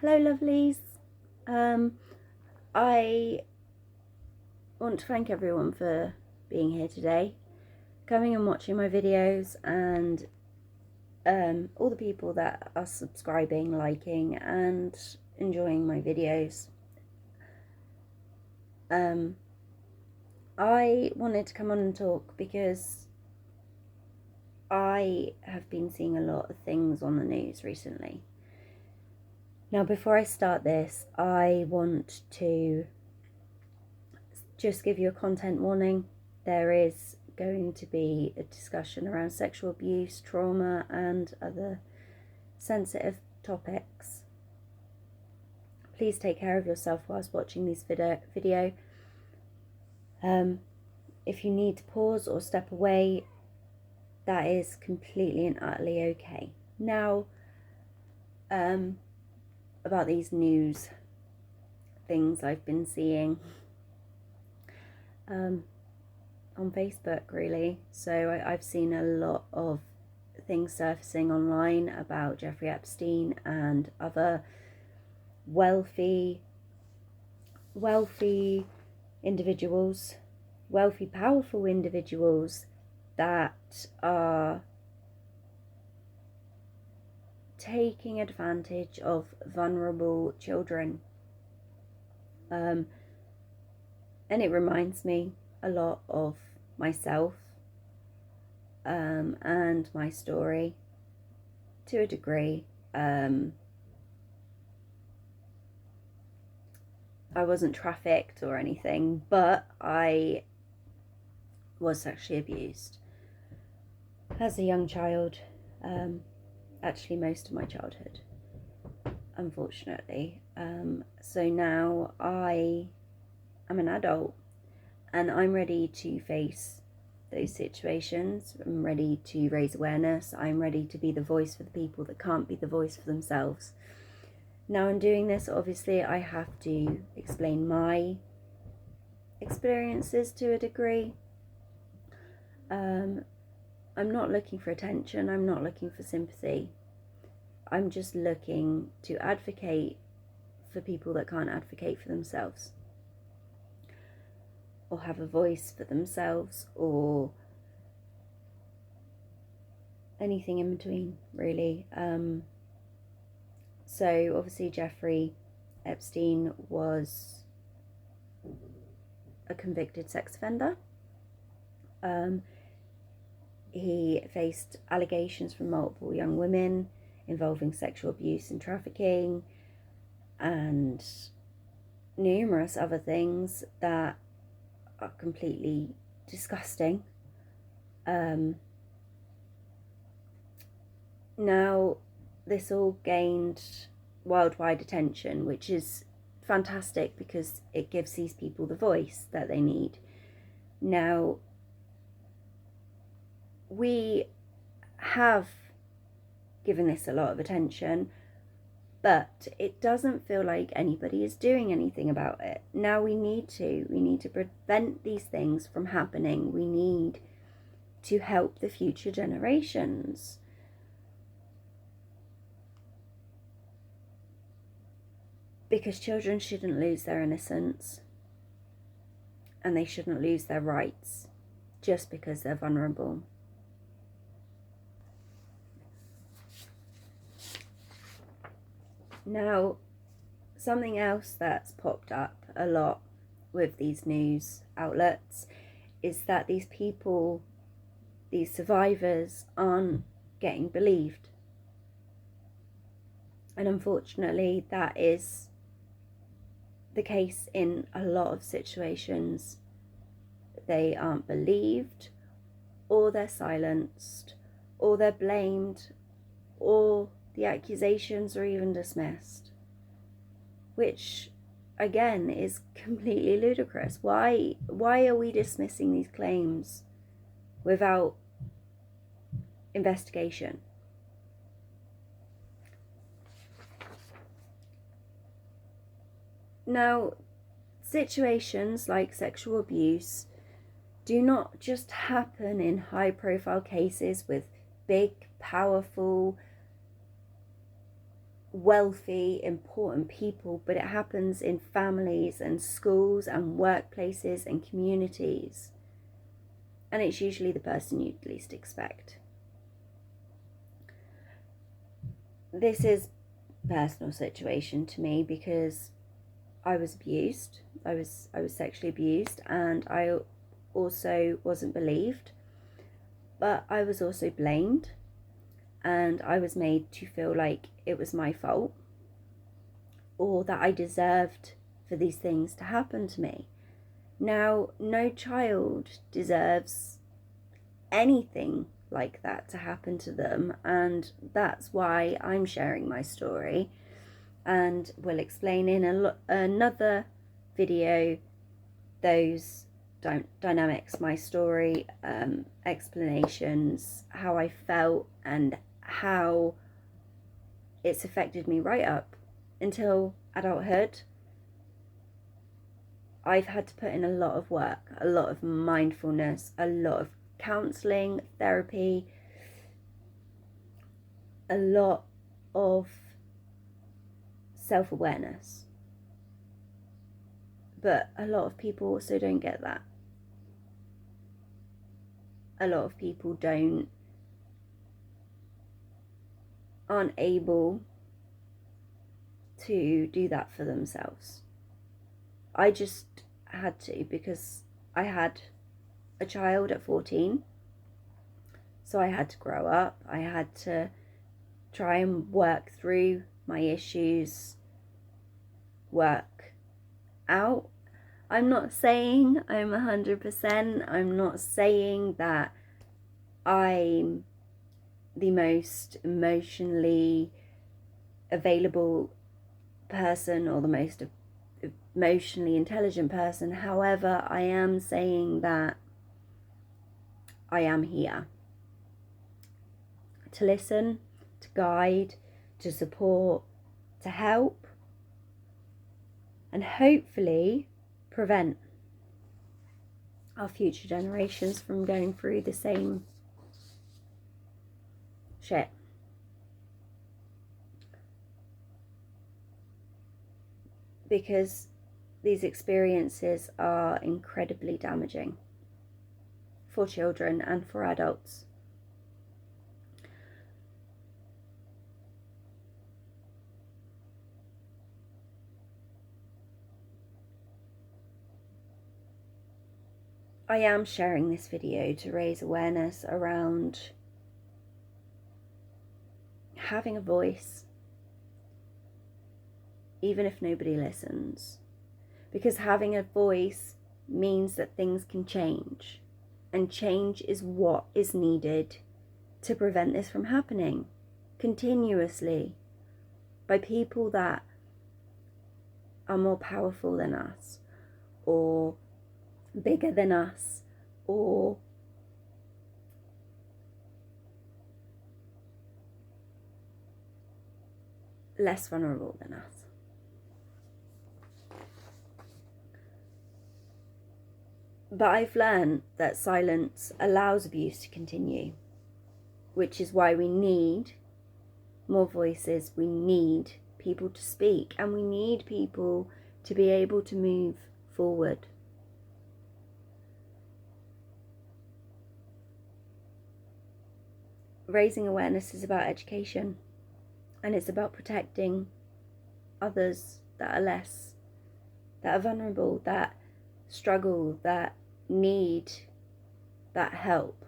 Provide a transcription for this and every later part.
Hello lovelies. I want to thank everyone for being here today, coming and watching my videos, and all the people that are subscribing, liking and enjoying my videos. I wanted to come on and talk because I have been seeing a lot of things on the news recently. Now, before I start this, I want to just give you a content warning. There is going to be a discussion around sexual abuse, trauma, and other sensitive topics. Please take care of yourself whilst watching this video. If you need to pause or step away, that is completely and utterly okay. Now, about these news things I've been seeing on Facebook, really. So I've seen a lot of things surfacing online about Jeffrey Epstein and other wealthy individuals, wealthy, powerful individuals that are taking advantage of vulnerable children. And it reminds me a lot of myself and my story to a degree. I wasn't trafficked or anything, but I was sexually abused as a young child. Actually, most of my childhood, unfortunately. So now I am an adult and I'm ready to face those situations. I'm ready to raise awareness. I'm ready to be the voice for the people that can't be the voice for themselves. Now, in doing this, obviously, I have to explain my experiences to a degree. I'm not looking for attention. I'm not looking for sympathy. I'm just looking to advocate for people that can't advocate for themselves, or have a voice for themselves, or anything in between, really. So obviously Jeffrey Epstein was a convicted sex offender. He faced allegations from multiple young women involving sexual abuse and trafficking and numerous other things that are completely disgusting. Now, this all gained worldwide attention, which is fantastic because it gives these people the voice that they need. Now, we have given this a lot of attention, but it doesn't feel like anybody is doing anything about it. Now we need to prevent these things from happening. We need to help the future generations. Because children shouldn't lose their innocence, and they shouldn't lose their rights just because they're vulnerable. Now, something else that's popped up a lot with these news outlets is that these people, these survivors, aren't getting believed. And unfortunately, that is the case in a lot of situations. They aren't believed, or they're silenced, or they're blamed, or the accusations are even dismissed, which again is completely ludicrous. Why are we dismissing these claims without investigation? Now, situations like sexual abuse do not just happen in high-profile cases with big, powerful wealthy, important people, but it happens in families and schools and workplaces and communities. And it's usually the person you'd least expect. This is a personal situation to me because I was abused. I was sexually abused, and I also wasn't believed, but I was also blamed, and I was made to feel like it was my fault or that I deserved for these things to happen to me. Now, no child deserves anything like that to happen to them, and that's why I'm sharing my story, and we'll explain in another video those dynamics, my story, explanations, how I felt and how it's affected me right up until adulthood. I've had to put in a lot of work, a lot of mindfulness, a lot of counselling, therapy, a lot of self-awareness. But a lot of people also don't get that. A lot of people aren't able to do that for themselves. I just had to, because I had a child at 14, so I had to grow up. I had to try and work through my issues, work out. I'm not saying I'm 100%. I'm not saying that I'm the most emotionally available person or the most emotionally intelligent person. However, I am saying that I am here to listen, to guide, to support, to help, and hopefully prevent our future generations from going through the same shit. Because these experiences are incredibly damaging for children and for adults. I am sharing this video to raise awareness around having a voice, even if nobody listens. Because having a voice means that things can change, and change is what is needed to prevent this from happening continuously by people that are more powerful than us, or bigger than us, or less vulnerable than us. But I've learned that silence allows abuse to continue, which is why we need more voices. We need people to speak, and we need people to be able to move forward. Raising awareness is about education, and it's about protecting others that are vulnerable, that struggle, that need that help.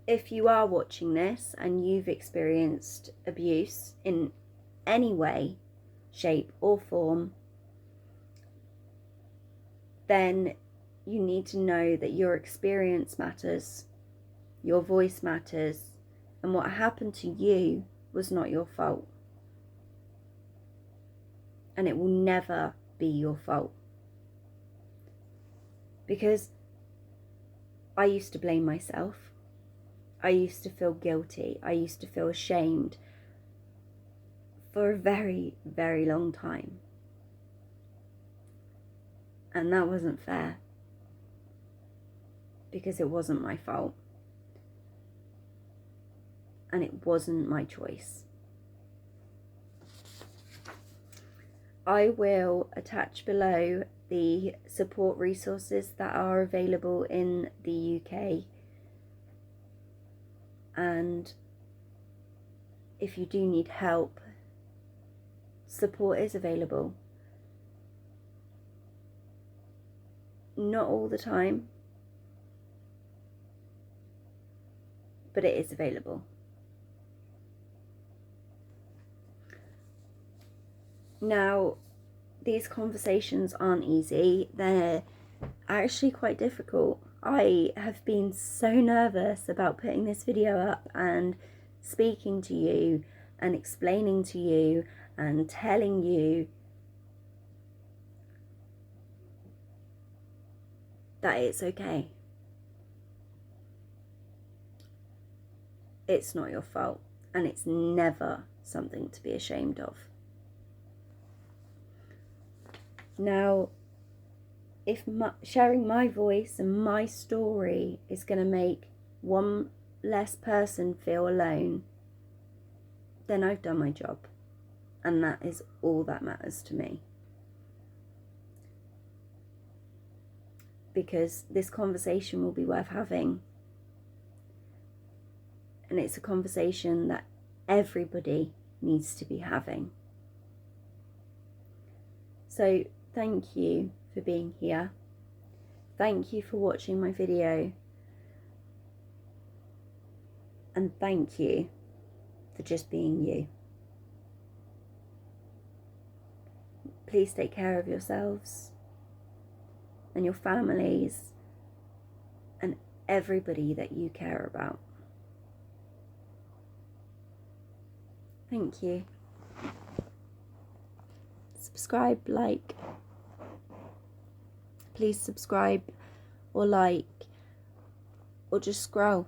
If you are watching this and you've experienced abuse in any way, shape or form, then you need to know that your experience matters, your voice matters, and what happened to you was not your fault. And it will never be your fault. Because I used to blame myself. I used to feel guilty. I used to feel ashamed for a very, very long time. And that wasn't fair, because it wasn't my fault. and it wasn't my choice. I will attach below the support resources that are available in the UK, and if you do need help, support is available. Not all the time, but it is available. Now, these conversations aren't easy. They're actually quite difficult. I have been so nervous about putting this video up and speaking to you and explaining to you and telling you that it's okay. It's not your fault, and it's never something to be ashamed of. Now, if sharing my voice and my story is going to make one less person feel alone, then I've done my job, and that is all that matters to me. Because this conversation will be worth having, and it's a conversation that everybody needs to be having. So thank you for being here. Thank you for watching my video, and thank you for just being you. Please take care of yourselves and your families and everybody that you care about. Thank you. Subscribe, like. Please subscribe or like, or just scroll.